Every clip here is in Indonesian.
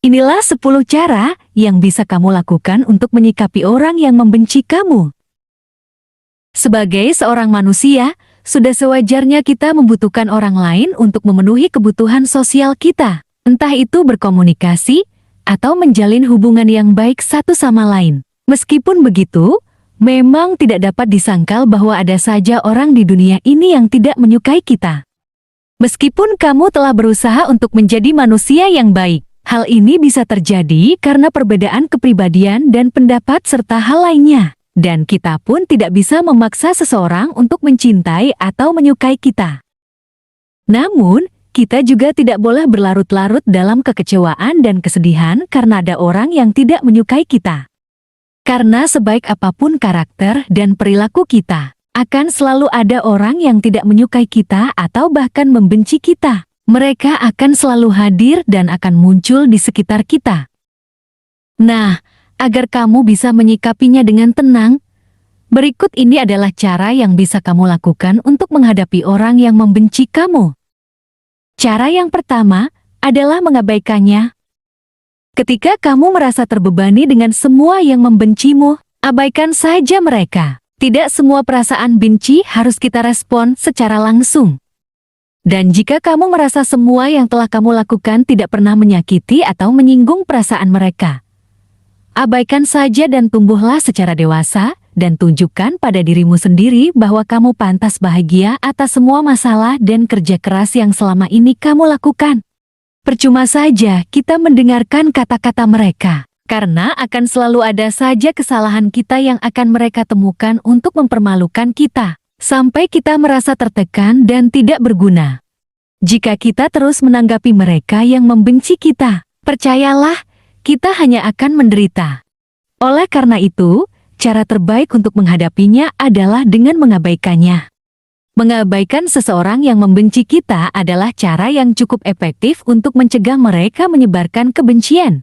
Inilah 10 cara yang bisa kamu lakukan untuk menyikapi orang yang membenci kamu. Sebagai seorang manusia, sudah sewajarnya kita membutuhkan orang lain untuk memenuhi kebutuhan sosial kita, entah itu berkomunikasi atau menjalin hubungan yang baik satu sama lain. Meskipun begitu, memang tidak dapat disangkal bahwa ada saja orang di dunia ini yang tidak menyukai kita. Meskipun kamu telah berusaha untuk menjadi manusia yang baik, hal ini bisa terjadi karena perbedaan kepribadian dan pendapat serta hal lainnya. Dan kita pun tidak bisa memaksa seseorang untuk mencintai atau menyukai kita. Namun, kita juga tidak boleh berlarut-larut dalam kekecewaan dan kesedihan karena ada orang yang tidak menyukai kita. Karena sebaik apapun karakter dan perilaku kita, akan selalu ada orang yang tidak menyukai kita atau bahkan membenci kita. Mereka akan selalu hadir dan akan muncul di sekitar kita. Nah, agar kamu bisa menyikapinya dengan tenang, berikut ini adalah cara yang bisa kamu lakukan untuk menghadapi orang yang membenci kamu. Cara yang pertama adalah mengabaikannya. Ketika kamu merasa terbebani dengan semua yang membencimu, abaikan saja mereka. Tidak semua perasaan benci harus kita respon secara langsung. Dan jika kamu merasa semua yang telah kamu lakukan tidak pernah menyakiti atau menyinggung perasaan mereka, abaikan saja dan tumbuhlah secara dewasa dan tunjukkan pada dirimu sendiri bahwa kamu pantas bahagia atas semua masalah dan kerja keras yang selama ini kamu lakukan. Percuma saja kita mendengarkan kata-kata mereka, karena akan selalu ada saja kesalahan kita yang akan mereka temukan untuk mempermalukan kita, sampai kita merasa tertekan dan tidak berguna. Jika kita terus menanggapi mereka yang membenci kita, percayalah, kita hanya akan menderita. Oleh karena itu, cara terbaik untuk menghadapinya adalah dengan mengabaikannya. Mengabaikan seseorang yang membenci kita adalah cara yang cukup efektif untuk mencegah mereka menyebarkan kebencian.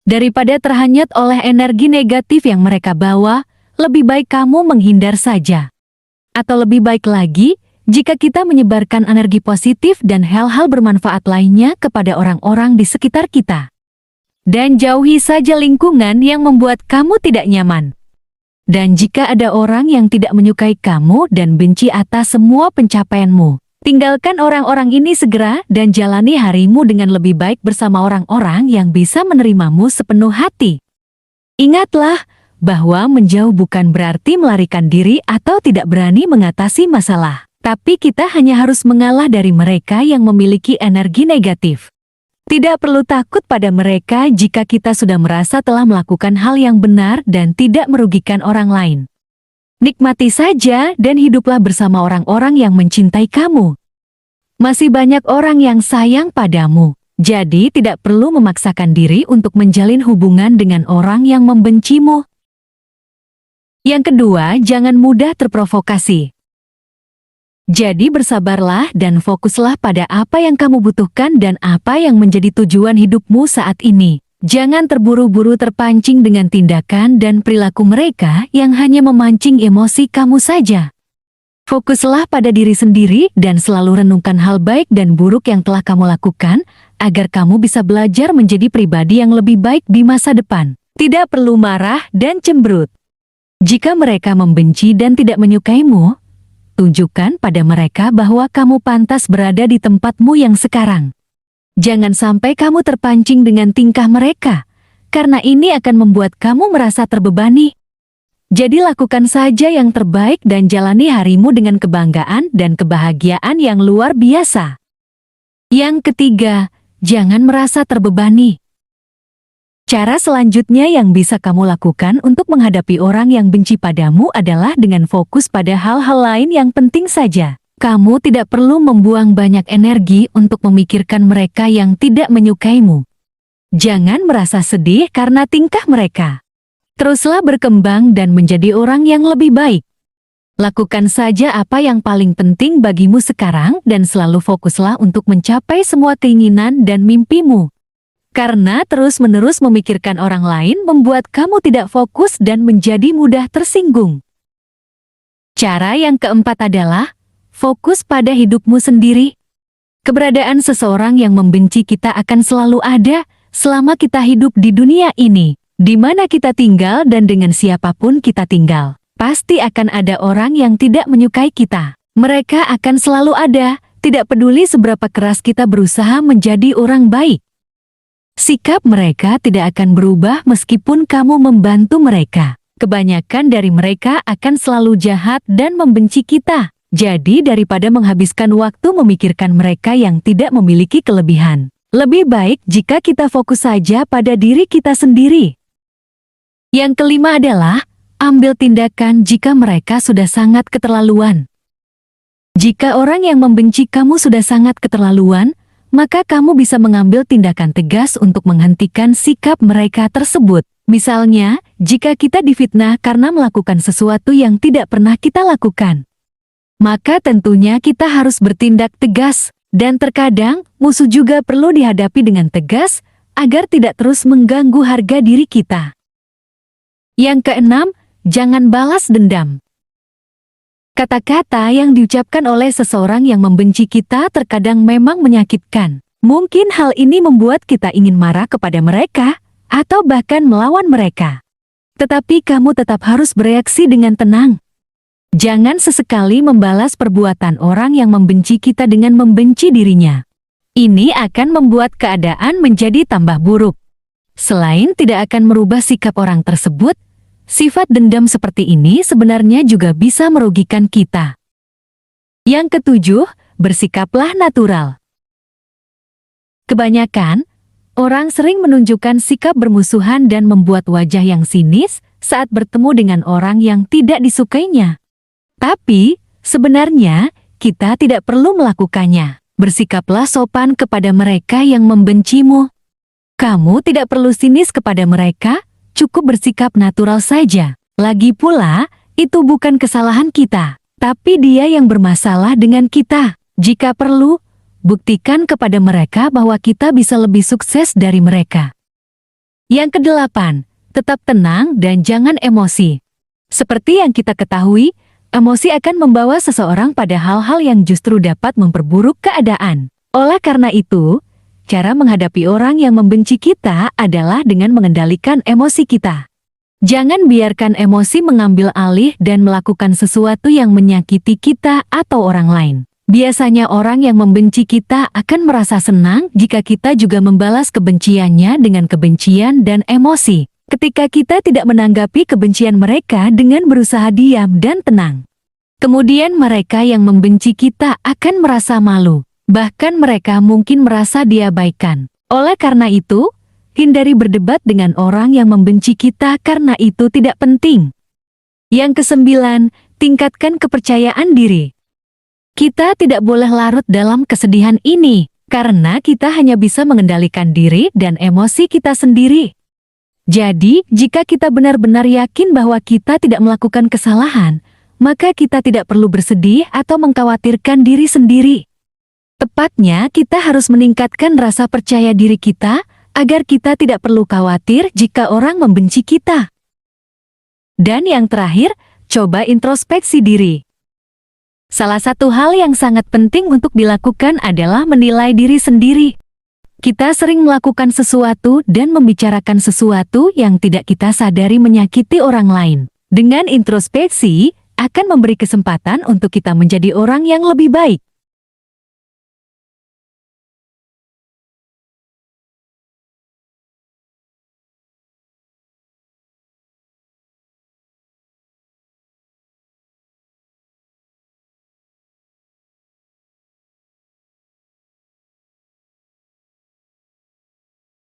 Daripada terhanyut oleh energi negatif yang mereka bawa, lebih baik kamu menghindar saja. Atau lebih baik lagi, jika kita menyebarkan energi positif dan hal-hal bermanfaat lainnya kepada orang-orang di sekitar kita. Dan jauhi saja lingkungan yang membuat kamu tidak nyaman. Dan jika ada orang yang tidak menyukai kamu dan benci atas semua pencapaianmu, tinggalkan orang-orang ini segera dan jalani harimu dengan lebih baik bersama orang-orang yang bisa menerimamu sepenuh hati. Ingatlah bahwa menjauh bukan berarti melarikan diri atau tidak berani mengatasi masalah, tapi kita hanya harus mengalah dari mereka yang memiliki energi negatif. Tidak perlu takut pada mereka jika kita sudah merasa telah melakukan hal yang benar dan tidak merugikan orang lain. Nikmati saja dan hiduplah bersama orang-orang yang mencintai kamu. Masih banyak orang yang sayang padamu, jadi tidak perlu memaksakan diri untuk menjalin hubungan dengan orang yang membencimu. Yang kedua, jangan mudah terprovokasi. Jadi bersabarlah dan fokuslah pada apa yang kamu butuhkan dan apa yang menjadi tujuan hidupmu saat ini. Jangan terburu-buru terpancing dengan tindakan dan perilaku mereka yang hanya memancing emosi kamu saja. Fokuslah pada diri sendiri dan selalu renungkan hal baik dan buruk yang telah kamu lakukan, agar kamu bisa belajar menjadi pribadi yang lebih baik di masa depan. Tidak perlu marah dan cemberut. Jika mereka membenci dan tidak menyukaimu, tunjukkan pada mereka bahwa kamu pantas berada di tempatmu yang sekarang. Jangan sampai kamu terpancing dengan tingkah mereka, karena ini akan membuat kamu merasa terbebani. Jadi lakukan saja yang terbaik dan jalani harimu dengan kebanggaan dan kebahagiaan yang luar biasa. Yang ketiga, jangan merasa terbebani. Cara selanjutnya yang bisa kamu lakukan untuk menghadapi orang yang benci padamu adalah dengan fokus pada hal-hal lain yang penting saja. Kamu tidak perlu membuang banyak energi untuk memikirkan mereka yang tidak menyukaimu. Jangan merasa sedih karena tingkah mereka. Teruslah berkembang dan menjadi orang yang lebih baik. Lakukan saja apa yang paling penting bagimu sekarang dan selalu fokuslah untuk mencapai semua keinginan dan mimpimu. Karena terus-menerus memikirkan orang lain membuat kamu tidak fokus dan menjadi mudah tersinggung. Cara yang keempat adalah fokus pada hidupmu sendiri. Keberadaan seseorang yang membenci kita akan selalu ada, selama kita hidup di dunia ini, di mana kita tinggal dan dengan siapapun kita tinggal. Pasti akan ada orang yang tidak menyukai kita. Mereka akan selalu ada, tidak peduli seberapa keras kita berusaha menjadi orang baik. Sikap mereka tidak akan berubah meskipun kamu membantu mereka. Kebanyakan dari mereka akan selalu jahat dan membenci kita. Jadi daripada menghabiskan waktu memikirkan mereka yang tidak memiliki kelebihan, lebih baik jika kita fokus saja pada diri kita sendiri. Yang kelima adalah, ambil tindakan jika mereka sudah sangat keterlaluan. Jika orang yang membenci kamu sudah sangat keterlaluan, maka kamu bisa mengambil tindakan tegas untuk menghentikan sikap mereka tersebut. Misalnya, jika kita difitnah karena melakukan sesuatu yang tidak pernah kita lakukan, maka tentunya kita harus bertindak tegas. Dan terkadang, musuh juga perlu dihadapi dengan tegas, agar tidak terus mengganggu harga diri kita. Yang keenam, jangan balas dendam. Kata-kata yang diucapkan oleh seseorang yang membenci kita terkadang memang menyakitkan. Mungkin hal ini membuat kita ingin marah kepada mereka, atau bahkan melawan mereka. Tetapi kamu tetap harus bereaksi dengan tenang. Jangan sesekali membalas perbuatan orang yang membenci kita dengan membenci dirinya. Ini akan membuat keadaan menjadi tambah buruk. Selain tidak akan merubah sikap orang tersebut, sifat dendam seperti ini sebenarnya juga bisa merugikan kita. Yang ketujuh, bersikaplah natural. Kebanyakan, orang sering menunjukkan sikap bermusuhan dan membuat wajah yang sinis saat bertemu dengan orang yang tidak disukainya. Tapi, sebenarnya, kita tidak perlu melakukannya. Bersikaplah sopan kepada mereka yang membencimu. Kamu tidak perlu sinis kepada mereka, cukup bersikap natural saja. Lagi pula, itu bukan kesalahan kita, tapi dia yang bermasalah dengan kita. Jika perlu, buktikan kepada mereka bahwa kita bisa lebih sukses dari mereka. Yang kedelapan, tetap tenang dan jangan emosi. Seperti yang kita ketahui, emosi akan membawa seseorang pada hal-hal yang justru dapat memperburuk keadaan. Oleh karena itu, cara menghadapi orang yang membenci kita adalah dengan mengendalikan emosi kita. Jangan biarkan emosi mengambil alih dan melakukan sesuatu yang menyakiti kita atau orang lain. Biasanya orang yang membenci kita akan merasa senang jika kita juga membalas kebenciannya dengan kebencian dan emosi. Ketika kita tidak menanggapi kebencian mereka dengan berusaha diam dan tenang. Kemudian mereka yang membenci kita akan merasa malu. Bahkan mereka mungkin merasa diabaikan. Oleh karena itu, hindari berdebat dengan orang yang membenci kita karena itu tidak penting. Yang kesembilan, tingkatkan kepercayaan diri. Kita tidak boleh larut dalam kesedihan ini, karena kita hanya bisa mengendalikan diri dan emosi kita sendiri. Jadi, jika kita benar-benar yakin bahwa kita tidak melakukan kesalahan, maka kita tidak perlu bersedih atau mengkhawatirkan diri sendiri. Tepatnya, kita harus meningkatkan rasa percaya diri kita, agar kita tidak perlu khawatir jika orang membenci kita. Dan yang terakhir, coba introspeksi diri. Salah satu hal yang sangat penting untuk dilakukan adalah menilai diri sendiri. Kita sering melakukan sesuatu dan membicarakan sesuatu yang tidak kita sadari menyakiti orang lain. Dengan introspeksi, akan memberi kesempatan untuk kita menjadi orang yang lebih baik.